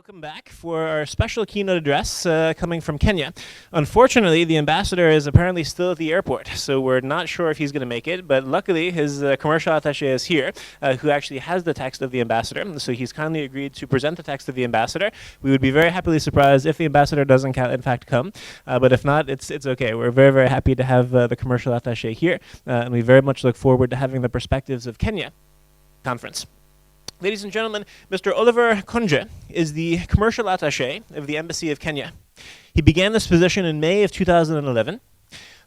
Welcome back for our special keynote address coming from Kenya. Unfortunately, the ambassador is apparently still at the airport, so we're not sure if he's going to make it, but luckily his commercial attache is here, who actually has the text of the ambassador, so he's kindly agreed to present the text of the ambassador. We would be very happily surprised if the ambassador doesn't in fact come, but if not, it's okay. We're very, very happy to have the commercial attache here, and we very much look forward to having the perspectives of Kenya conference. Ladies and gentlemen, Mr. Otieno Konje is the commercial attaché of the Embassy of Kenya. He began this position in May of 2011.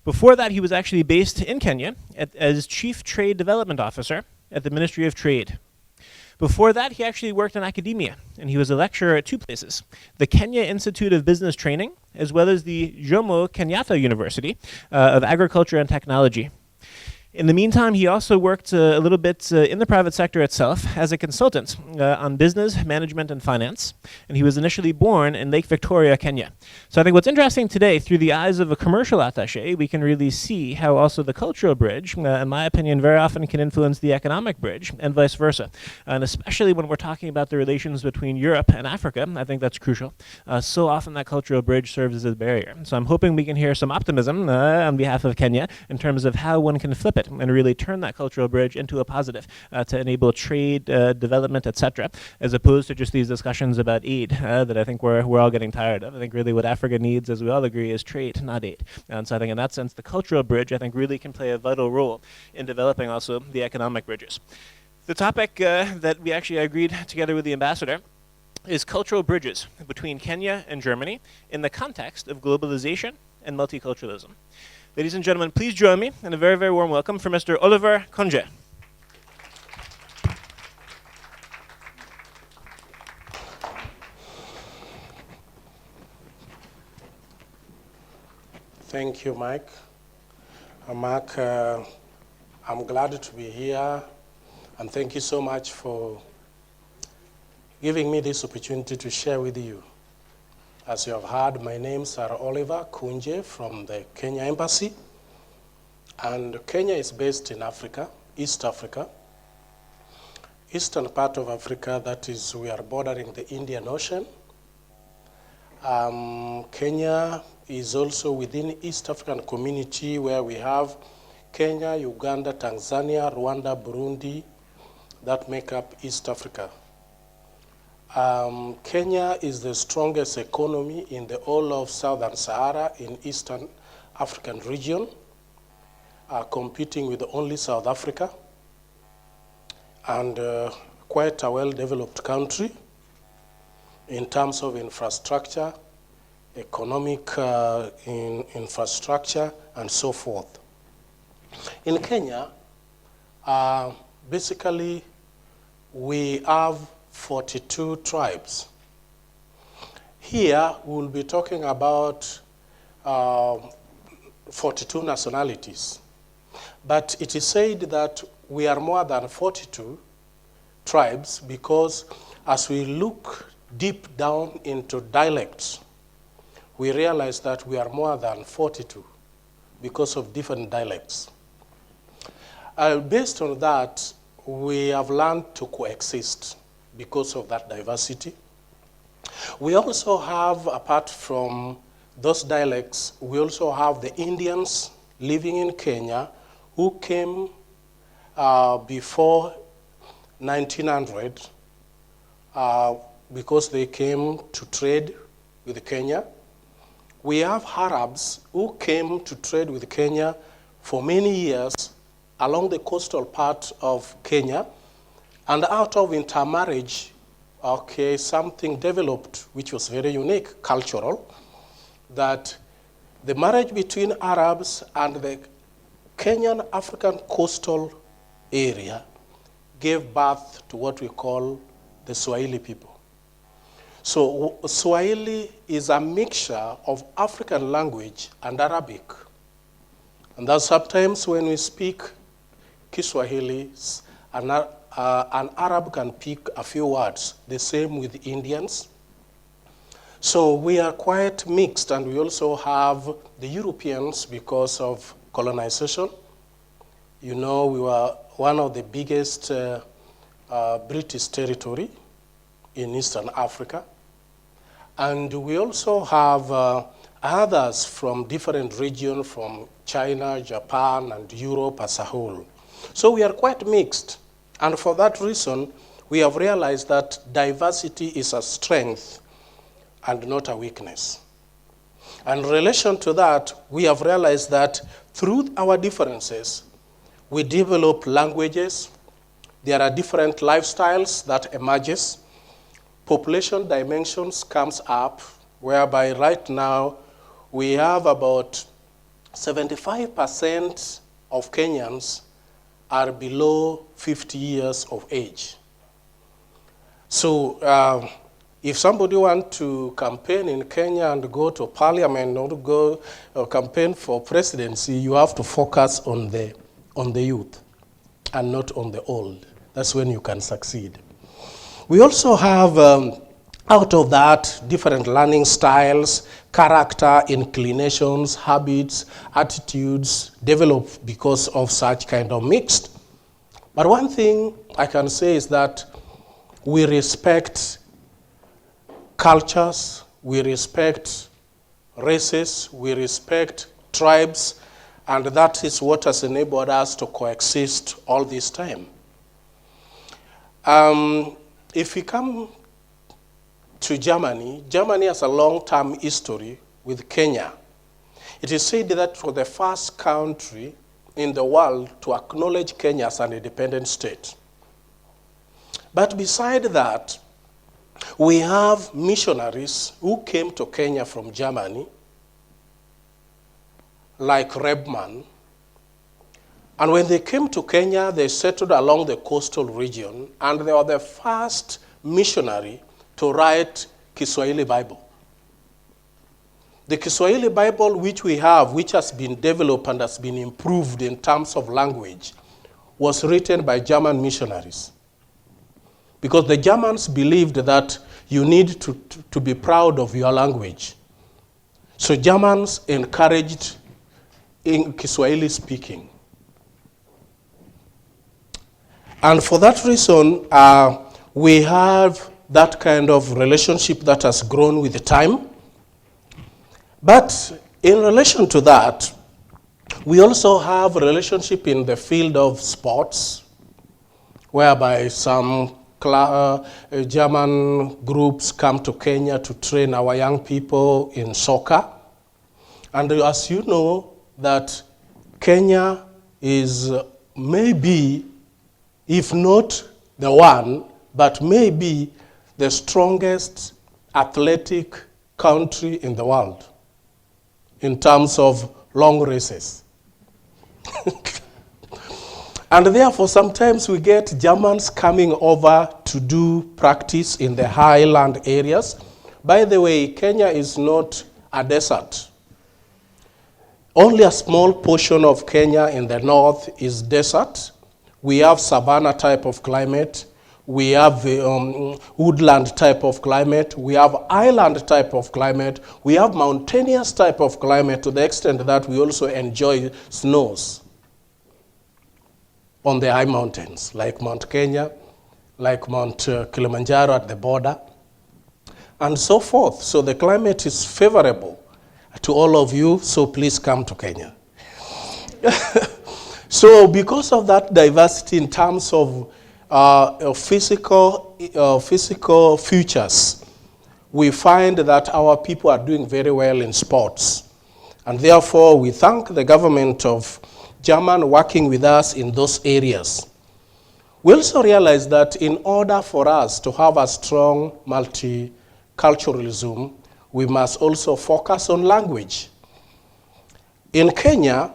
Before that, he was actually based in Kenya as Chief Trade Development Officer at the Ministry of Trade. Before that, he actually worked in academia, and he was a lecturer at two places, the Kenya Institute of Business Training, as well as the Jomo Kenyatta University of Agriculture and Technology. In the meantime, he also worked a little bit in the private sector itself as a consultant on business, management, and finance. And he was initially born in Lake Victoria, Kenya. So I think what's interesting today, through the eyes of a commercial attaché, we can really see how also the cultural bridge, in my opinion, very often can influence the economic bridge, and vice versa. And especially when we're talking about the relations between Europe and Africa, I think that's crucial. So often that cultural bridge serves as a barrier. So I'm hoping we can hear some optimism on behalf of Kenya in terms of how one can flip it and really turn that cultural bridge into a positive to enable trade, development, etc., as opposed to just these discussions about aid that I think we're all getting tired of. I think really what Africa needs, as we all agree, is trade, not aid. And so I think in that sense, the cultural bridge, I think, really can play a vital role in developing also the economic bridges. The topic that we actually agreed together with the ambassador is cultural bridges between Kenya and Germany in the context of globalization and multiculturalism. Ladies and gentlemen, please join me in a very, very warm welcome for Mr. Otieno Konje. Thank you, Mike. Mark, I'm glad to be here, and thank you so much for giving me this opportunity to share with you. As you have heard, my name is Otieno Konje from the Kenya Embassy. And Kenya is based in Africa, East Africa. Eastern part of Africa, that is, we are bordering the Indian Ocean. Kenya is also within East African community where we have Kenya, Uganda, Tanzania, Rwanda, Burundi, that make up East Africa. Kenya is the strongest economy in the whole of Southern Sahara in Eastern African region, competing with only South Africa, and quite a well-developed country in terms of infrastructure, economic infrastructure, and so forth. In Kenya, basically, we have 42 tribes. Here, we'll be talking about 42 nationalities. But it is said that we are more than 42 tribes because as we look deep down into dialects, we realize that we are more than 42 because of different dialects. Based on that, we have learned to coexist because of that diversity. We also have, apart from those dialects, we also have the Indians living in Kenya who came before 1900 because they came to trade with Kenya. We have Arabs who came to trade with Kenya for many years along the coastal part of Kenya. And out of intermarriage, something developed which was very unique, cultural, that the marriage between Arabs and the Kenyan African coastal area gave birth to what we call the Swahili people. So Swahili is a mixture of African language and Arabic. And that sometimes when we speak Kiswahili, an Arab can pick a few words, the same with Indians. So we are quite mixed, and we also have the Europeans because of colonization. You know, we were one of the biggest British territory in Eastern Africa. And we also have others from different regions, from China, Japan, and Europe as a whole. So we are quite mixed. And for that reason, we have realized that diversity is a strength and not a weakness. And in relation to that, we have realized that through our differences, we develop languages. There are different lifestyles that emerges. Population dimensions comes up, whereby right now we have about 75% of Kenyans are below 50 years of age. So if somebody wants to campaign in Kenya and go to parliament or go campaign for presidency, you have to focus on the youth and not on the old. That's when you can succeed. We also have, out of that, different learning styles, character, inclinations, habits, attitudes developed because of such kind of mixed. But one thing I can say is that we respect cultures, we respect races, we respect tribes, and that is what has enabled us to coexist all this time. If we come to Germany, Germany has a long-term history with Kenya. It is said that it was the first country in the world to acknowledge Kenya as an independent state. But beside that, we have missionaries who came to Kenya from Germany, like Rebman. And when they came to Kenya, they settled along the coastal region, and they were the first missionary to write Kiswahili Bible. The Kiswahili Bible which we have, which has been developed and has been improved in terms of language, was written by German missionaries. Because the Germans believed that you need to be proud of your language. So Germans encouraged in Kiswahili speaking. And for that reason, we have that kind of relationship that has grown with the time. But in relation to that, we also have a relationship in the field of sports, whereby some German groups come to Kenya to train our young people in soccer. And as you know, that Kenya is maybe, if not the one, but maybe the strongest athletic country in the world in terms of long races. And therefore, sometimes we get Germans coming over to do practice in the highland areas. By the way, Kenya is not a desert. Only a small portion of Kenya in the north is desert. We have savanna type of climate. We have woodland type of climate. We have island type of climate. We have mountainous type of climate to the extent that we also enjoy snows on the high mountains, like Mount Kenya, like Mount Kilimanjaro at the border, and so forth. So the climate is favorable to all of you, so please come to Kenya. So because of that diversity in terms of physical features, we find that our people are doing very well in sports. And therefore, we thank the government of Germany working with us in those areas. We also realize that in order for us to have a strong multiculturalism, we must also focus on language. In Kenya,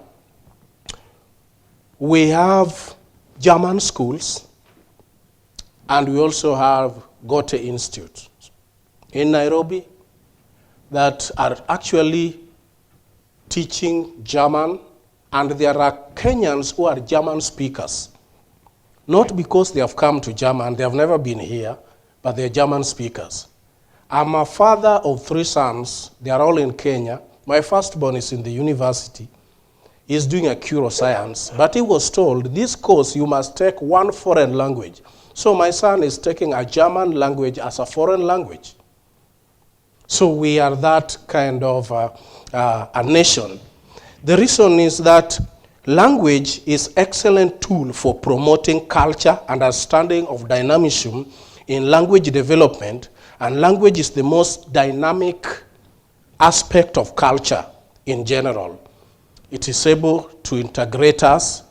we have German schools, and we also have Goethe Institute in Nairobi that are actually teaching German, and there are Kenyans who are German speakers. Not because they have come to Germany, they have never been here, but they're German speakers. I'm a father of 3 sons. They are all in Kenya. My firstborn is in the university. He's doing a neuroscience, but he was told, this course you must take 1 foreign language. So my son is taking a German language as a foreign language. So we are that kind of a nation. The reason is that language is excellent tool for promoting culture, understanding of dynamism in language development, and language is the most dynamic aspect of culture in general. It is able to integrate us.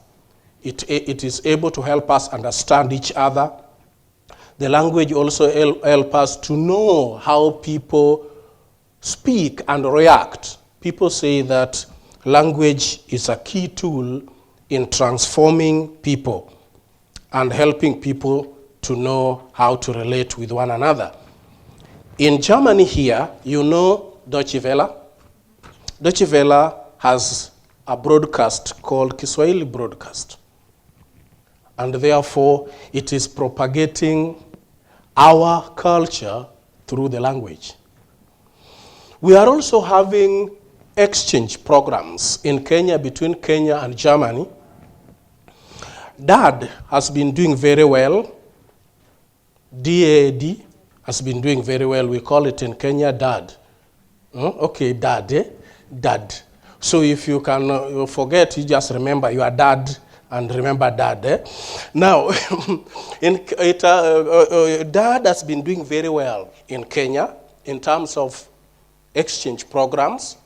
It is able to help us understand each other. The language also help us to know how people speak and react. People say that language is a key tool in transforming people and helping people to know how to relate with one another. In Germany here, you know Deutsche Welle. Deutsche Welle has a broadcast called Kiswahili broadcast. And therefore, it is propagating our culture through the language. We are also having exchange programs in Kenya, between Kenya and Germany. DAD has been doing very well. DAD has been doing very well. We call it in Kenya DAD. Okay, DAD, DAD. So if you can forget, you just remember your dad and remember dad. Now, DAD has been doing very well in Kenya in terms of exchange programs.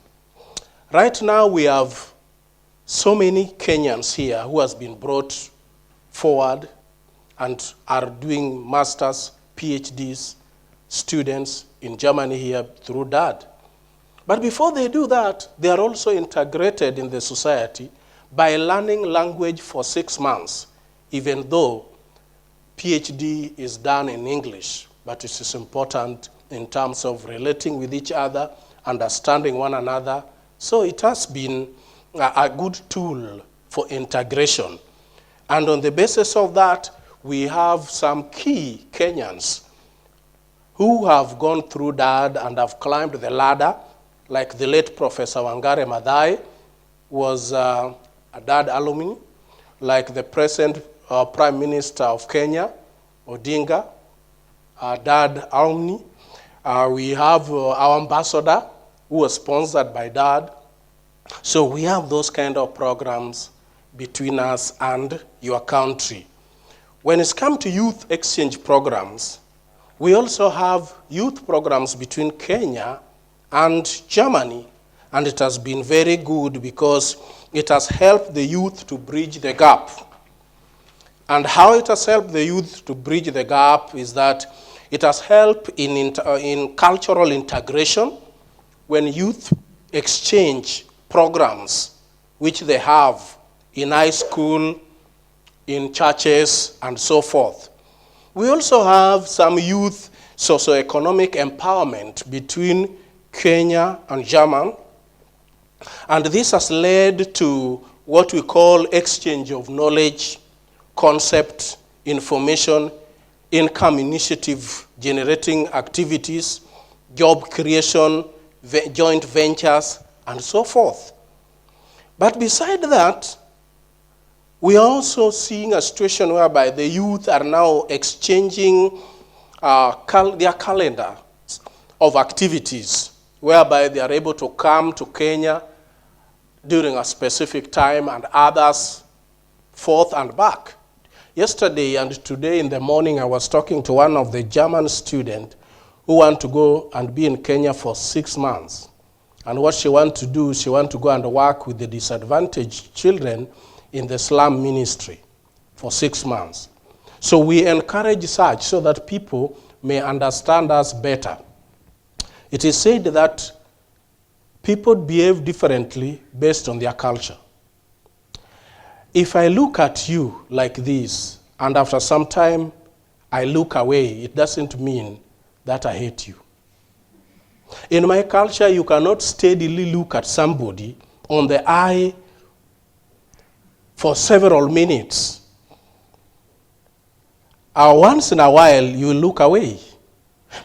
Right now, we have so many Kenyans here who has been brought forward and are doing masters, PhDs, students in Germany here through DAD. But before they do that, they are also integrated in the society by learning language for 6 months, even though PhD is done in English, but it is important in terms of relating with each other, understanding one another. So it has been a good tool for integration. And on the basis of that, we have some key Kenyans who have gone through DAD and have climbed the ladder, like the late Professor Wangare Maathai was a DAD alumni, like the present Prime Minister of Kenya, Odinga, a DAD alumni. We have our ambassador who was sponsored by DAD. So we have those kind of programs between us and your country. When it's come to youth exchange programs, we also have youth programs between Kenya and Germany, and it has been very good because it has helped the youth to bridge the gap. And how it has helped the youth to bridge the gap is that it has helped in cultural integration when youth exchange programs which they have in high school, in churches, and so forth. We also have some youth socioeconomic empowerment between Kenya and Germany, and this has led to what we call exchange of knowledge, concept, information, income initiative, generating activities, job creation, joint ventures, and so forth. But beside that, we are also seeing a situation whereby the youth are now exchanging their calendar of activities, whereby they are able to come to Kenya during a specific time and others forth and back. Yesterday and today in the morning, I was talking to one of the German students who want to go and be in Kenya for 6 months. And what she wants to do, she wants to go and work with the disadvantaged children in the slum ministry for 6 months. So we encourage such so that people may understand us better. It is said that people behave differently based on their culture. If I look at you like this, and after some time I look away, it doesn't mean that I hate you. In my culture, you cannot steadily look at somebody on the eye for several minutes. Once in a while, you look away.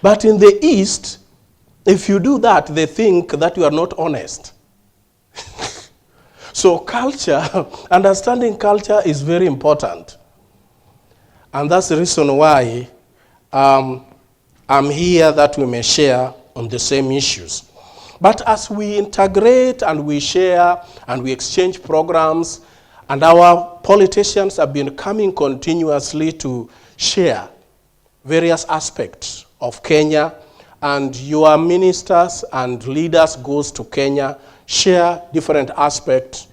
But in the East, if you do that, they think that you are not honest. So culture, understanding culture is very important. And that's the reason why I'm here, that we may share on the same issues. But as we integrate and we share and we exchange programs, and our politicians have been coming continuously to share various aspects of Kenya, and your ministers and leaders goes to Kenya, share different aspects.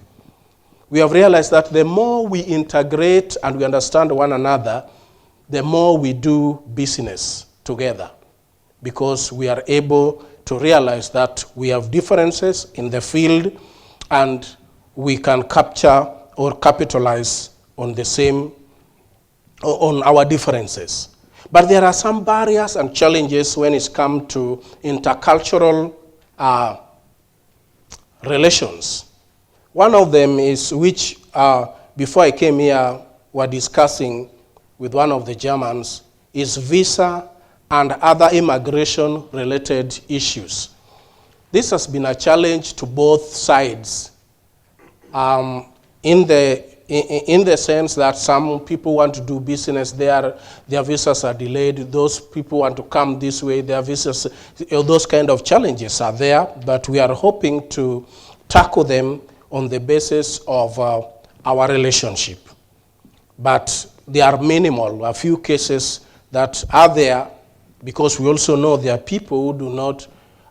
We have realized that the more we integrate and we understand one another, the more we do business together, because we are able to realize that we have differences in the field and we can capture or capitalize on the same, on our differences. But there are some barriers and challenges when it's come to intercultural relations. One of them is which, before I came here, we're discussing with one of the Germans, is visa and other immigration-related issues. This has been a challenge to both sides, in the sense that some people want to do business there, their visas are delayed. Those people want to come this way, their visas, those kind of challenges are there, but we are hoping to tackle them on the basis of our relationship. But they are minimal, a few cases that are there, because we also know there are people who do not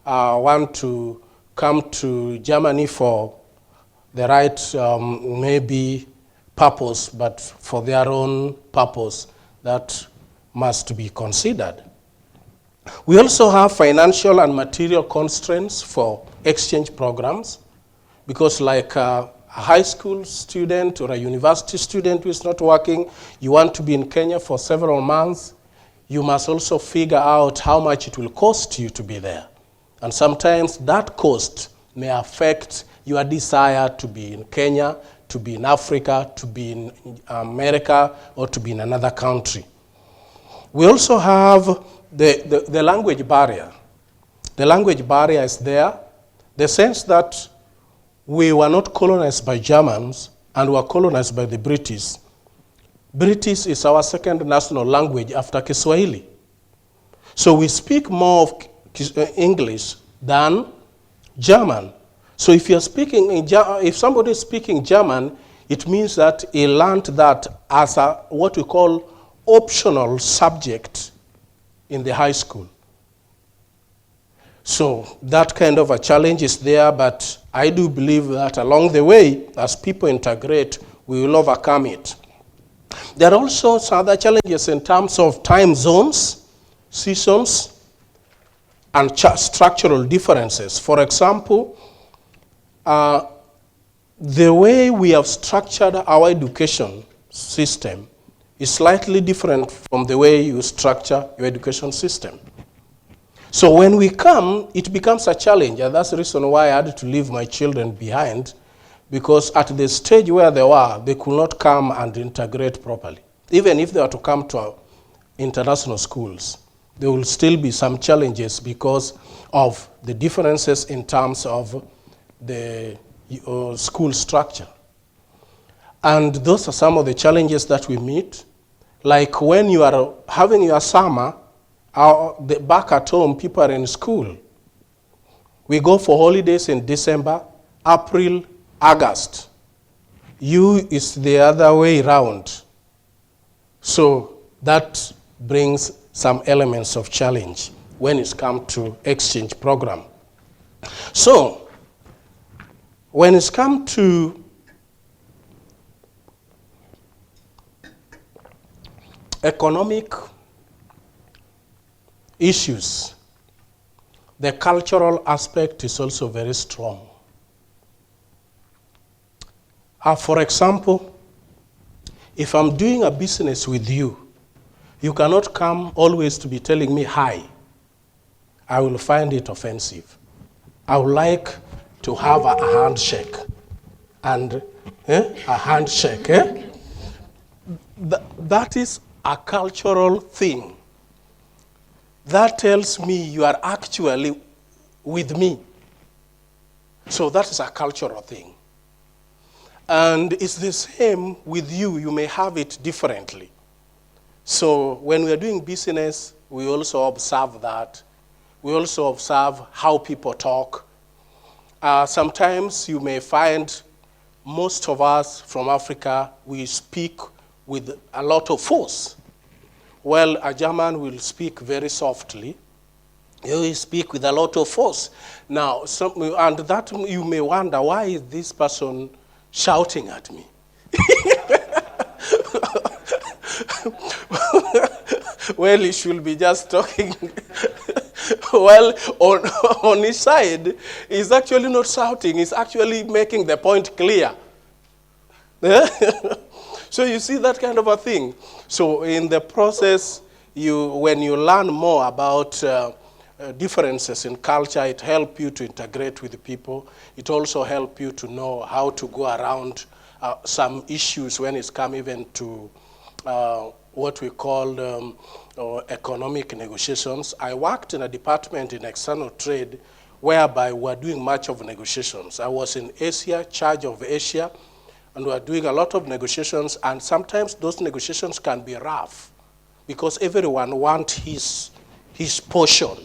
want to come to Germany for the right, maybe, purpose, but for their own purpose that must be considered. We also have financial and material constraints for exchange programs, because like a high school student or a university student who is not working, you want to be in Kenya for several months, you must also figure out how much it will cost you to be there. And sometimes that cost may affect your desire to be in Kenya, to be in Africa, to be in America, or to be in another country. We also have the language barrier. The language barrier is there, the sense that we were not colonized by Germans and were colonized by the British. British is our second national language after Kiswahili. So we speak more of English than German. So if you're speaking if somebody is speaking German, it means that he learned that as a what we call optional subject in the high school. So that kind of a challenge is there, but I do believe that along the way, as people integrate, we will overcome it. There are also some other challenges in terms of time zones, seasons, and structural differences. For example, the way we have structured our education system is slightly different from the way you structure your education system. So when we come, it becomes a challenge, and that's the reason why I had to leave my children behind, because at the stage where they were, they could not come and integrate properly. Even if they were to come to international schools, there will still be some challenges because of the differences in terms of the school structure. And those are some of the challenges that we meet. Like when you are having your summer, back at home, people are in school. We go for holidays in December, April, August. Is the other way around. So that brings some elements of challenge when it's come to exchange program. So when it's come to economic issues, the cultural aspect is also very strong. For example, if I'm doing a business with you, you cannot come always to be telling me hi. I will find it offensive. I would like to have a handshake. And a handshake. That is a cultural thing. That tells me you are actually with me. So that is a cultural thing. And it's the same with you. You may have it differently. So when we are doing business, we also observe that. We also observe how people talk. Sometimes you may find most of us from Africa, we speak with a lot of force. Well, a German will speak very softly. He will speak with a lot of force. Now, and that you may wonder, why is this person shouting at me? Well, he should be just talking. Well, on his side, he's actually not shouting. He's actually making the point clear. So you see that kind of a thing. So in the process, when you learn more about differences in culture, it helps you to integrate with the people. It also helps you to know how to go around some issues when it's come even to what we call economic negotiations. I worked in a department in external trade whereby we're doing much of negotiations. I was in Asia, charge of Asia, and we're doing a lot of negotiations, and sometimes those negotiations can be rough because everyone wants his portion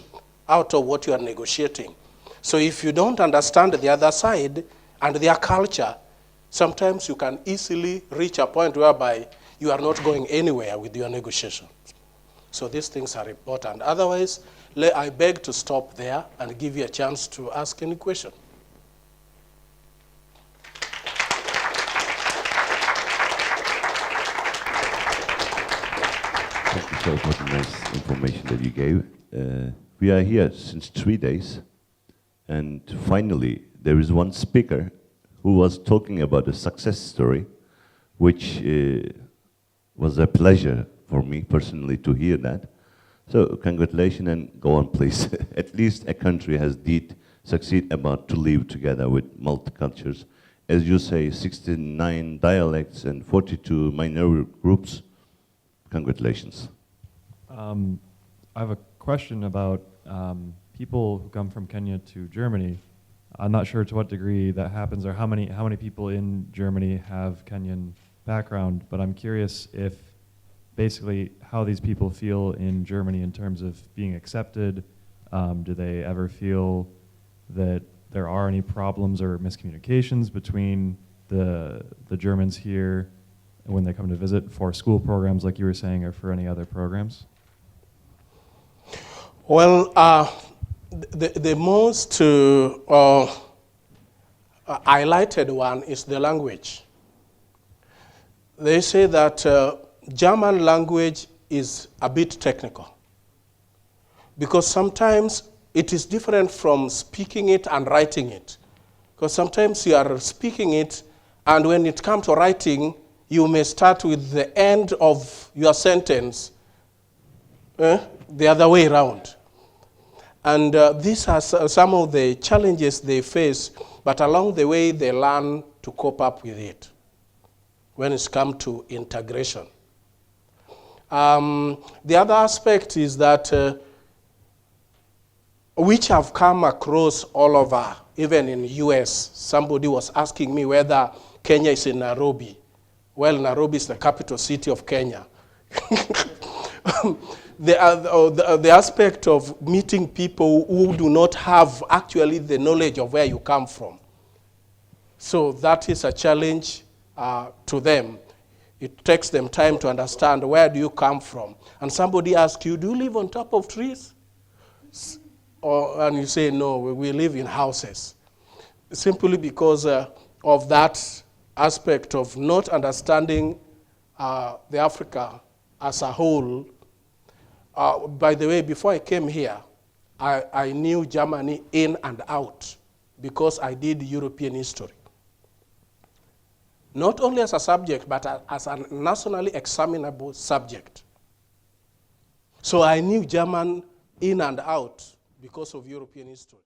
out of what you are negotiating. So if you don't understand the other side and their culture, sometimes you can easily reach a point whereby you are not going anywhere with your negotiations. So these things are important. Otherwise, I beg to stop there and give you a chance to ask any question. Thank you so much for the nice information that you gave. We are here since 3 days, and finally there is one speaker who was talking about a success story, which was a pleasure for me personally to hear that. So congratulations and go on, please. At least a country has succeed about to live together with multicultures. As you say, 69 dialects and 42 minority groups. Congratulations. I have a question about people who come from Kenya to Germany. I'm not sure to what degree that happens or how many people in Germany have Kenyan background, but I'm curious if basically how these people feel in Germany in terms of being accepted. Do they ever feel that there are any problems or miscommunications between the Germans here when they come to visit for school programs like you were saying, or for any other programs? Well, the most highlighted one is the language. They say that German language is a bit technical because sometimes it is different from speaking it and writing it. Because sometimes you are speaking it, and when it comes to writing, you may start with the end of your sentence the other way around. And these are some of the challenges they face, but along the way they learn to cope up with it when it's come to integration. The other aspect is that which have come across all over, even in US. Somebody was asking me whether Kenya is in Nairobi. Well, Nairobi is the capital city of Kenya. The aspect of meeting people who do not have actually the knowledge of where you come from. So that is a challenge to them. It takes them time to understand where do you come from. And somebody asks you, do you live on top of trees? And you say, no, we live in houses. Simply because of that aspect of not understanding the Africa as a whole. By the way, before I came here, I knew Germany in and out because I did European history. Not only as a subject, but as a nationally examinable subject. So I knew German in and out because of European history.